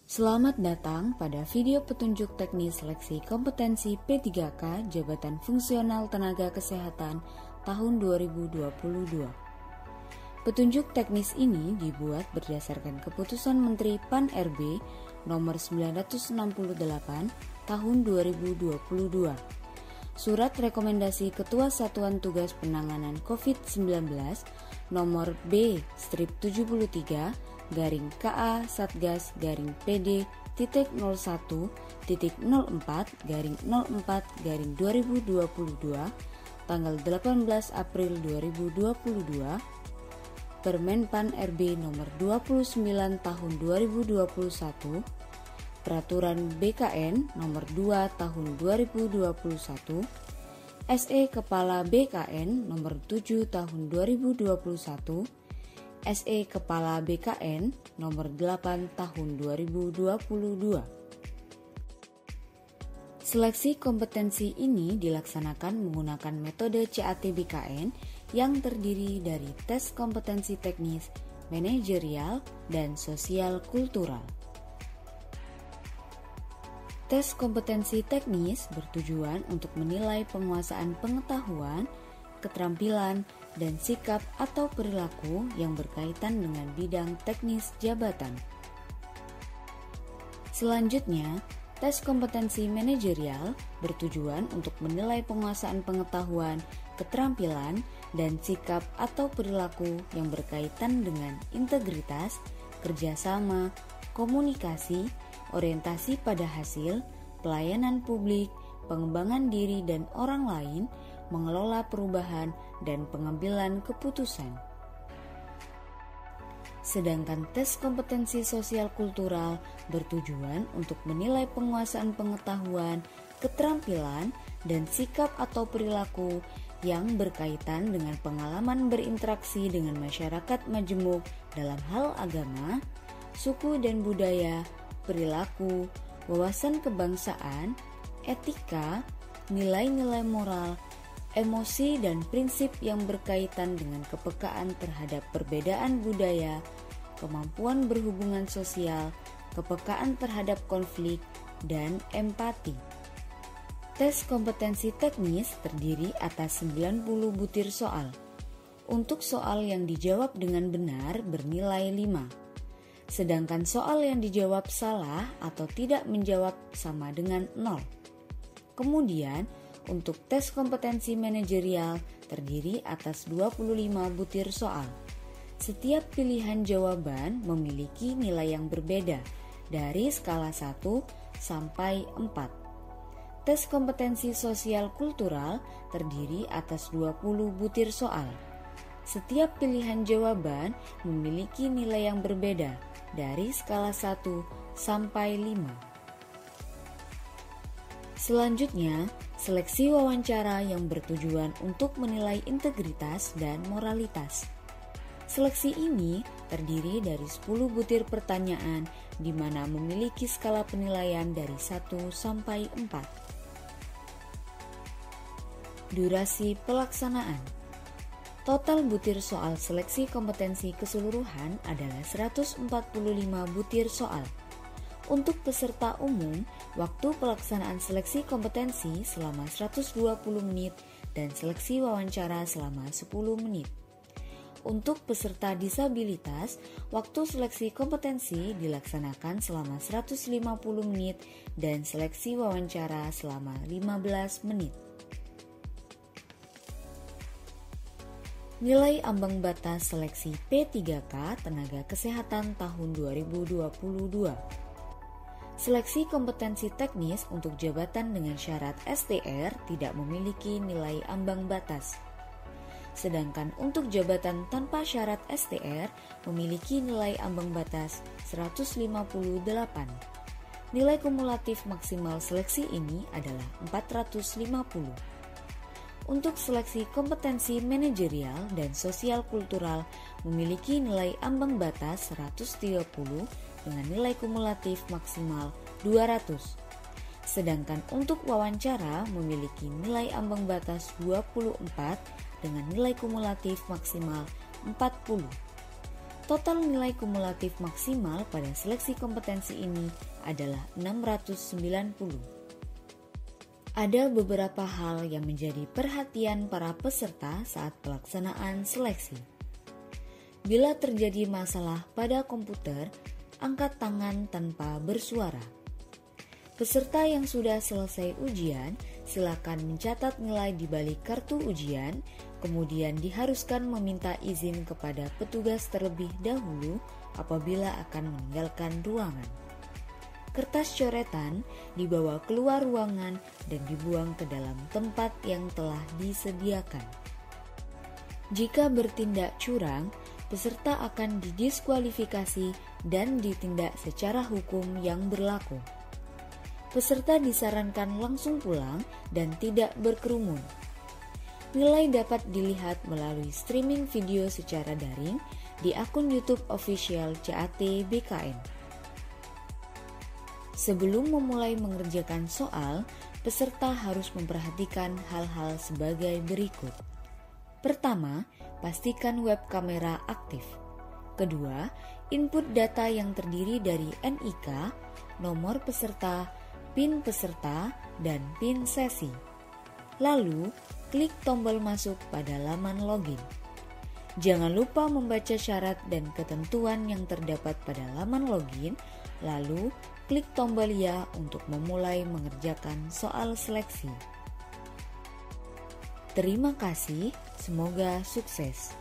Selamat datang pada video petunjuk teknis seleksi kompetensi P3K Jabatan Fungsional Tenaga Kesehatan tahun 2022. Petunjuk teknis ini dibuat berdasarkan keputusan Menteri PAN-RB nomor 968 tahun 2022. Surat rekomendasi Ketua Satuan Tugas Penanganan COVID-19 nomor B-73/KA Satgas PD-01.04/04/2022 tanggal 18 April 2022, Permen PAN-RB nomor 29 tahun 2021, Peraturan BKN nomor 2 tahun 2021, SE Kepala BKN nomor 7 tahun 2021, SE Kepala BKN nomor 8 tahun 2022. Seleksi kompetensi ini dilaksanakan menggunakan metode CAT-BKN yang terdiri dari tes kompetensi teknis, manajerial, dan sosial kultural. Tes kompetensi teknis bertujuan untuk menilai penguasaan pengetahuan, keterampilan, dan sikap atau perilaku yang berkaitan dengan bidang teknis jabatan. Selanjutnya, tes kompetensi manajerial bertujuan untuk menilai penguasaan pengetahuan, keterampilan, dan sikap atau perilaku yang berkaitan dengan integritas, kerjasama, komunikasi, orientasi pada hasil, pelayanan publik, pengembangan diri dan orang lain, mengelola perubahan, dan pengambilan keputusan. Sedangkan tes kompetensi sosial kultural bertujuan untuk menilai penguasaan pengetahuan, keterampilan, dan sikap atau perilaku yang berkaitan dengan pengalaman berinteraksi dengan masyarakat majemuk dalam hal agama, suku dan budaya, perilaku, wawasan kebangsaan, etika, nilai-nilai moral, emosi dan prinsip yang berkaitan dengan kepekaan terhadap perbedaan budaya, kemampuan berhubungan sosial, kepekaan terhadap konflik, dan empati. Tes kompetensi teknis terdiri atas 90 butir soal. Untuk soal yang dijawab dengan benar bernilai 5. Sedangkan soal yang dijawab salah atau tidak menjawab sama dengan 0. Kemudian, untuk tes kompetensi manajerial terdiri atas 25 butir soal. Setiap pilihan jawaban memiliki nilai yang berbeda dari skala 1 sampai 4. Tes kompetensi sosial kultural terdiri atas 20 butir soal. Setiap pilihan jawaban memiliki nilai yang berbeda dari skala 1 sampai 5. Selanjutnya, seleksi wawancara yang bertujuan untuk menilai integritas dan moralitas. Seleksi ini terdiri dari 10 butir pertanyaan di mana memiliki skala penilaian dari 1 sampai 4. Durasi pelaksanaan. Total butir soal seleksi kompetensi keseluruhan adalah 145 butir soal. Untuk peserta umum, waktu pelaksanaan seleksi kompetensi selama 120 menit dan seleksi wawancara selama 10 menit. Untuk peserta disabilitas, waktu seleksi kompetensi dilaksanakan selama 150 menit dan seleksi wawancara selama 15 menit. Nilai ambang batas seleksi P3K Tenaga Kesehatan tahun 2022. Seleksi kompetensi teknis untuk jabatan dengan syarat STR tidak memiliki nilai ambang batas. Sedangkan untuk jabatan tanpa syarat STR memiliki nilai ambang batas 158. Nilai kumulatif maksimal seleksi ini adalah 450. Untuk seleksi kompetensi manajerial dan sosial kultural memiliki nilai ambang batas 130 dengan nilai kumulatif maksimal 200. Sedangkan untuk wawancara memiliki nilai ambang batas 24 dengan nilai kumulatif maksimal 40. Total nilai kumulatif maksimal pada seleksi kompetensi ini adalah 690. Ada beberapa hal yang menjadi perhatian para peserta saat pelaksanaan seleksi. Bila terjadi masalah pada komputer, angkat tangan tanpa bersuara. Peserta yang sudah selesai ujian, silakan mencatat nilai di balik kartu ujian, kemudian diharuskan meminta izin kepada petugas terlebih dahulu apabila akan meninggalkan ruangan. Kertas coretan dibawa keluar ruangan dan dibuang ke dalam tempat yang telah disediakan. Jika bertindak curang, peserta akan didiskualifikasi dan ditindak secara hukum yang berlaku. Peserta disarankan langsung pulang dan tidak berkerumun. Nilai dapat dilihat melalui streaming video secara daring di akun YouTube official CAT BKN. Sebelum memulai mengerjakan soal, peserta harus memperhatikan hal-hal sebagai berikut. Pertama, pastikan web kamera aktif. Kedua, input data yang terdiri dari NIK, nomor peserta, PIN peserta, dan PIN sesi. Lalu, klik tombol masuk pada laman login. Jangan lupa membaca syarat dan ketentuan yang terdapat pada laman login, lalu klik tombol ya untuk memulai mengerjakan soal seleksi. Terima kasih, semoga sukses.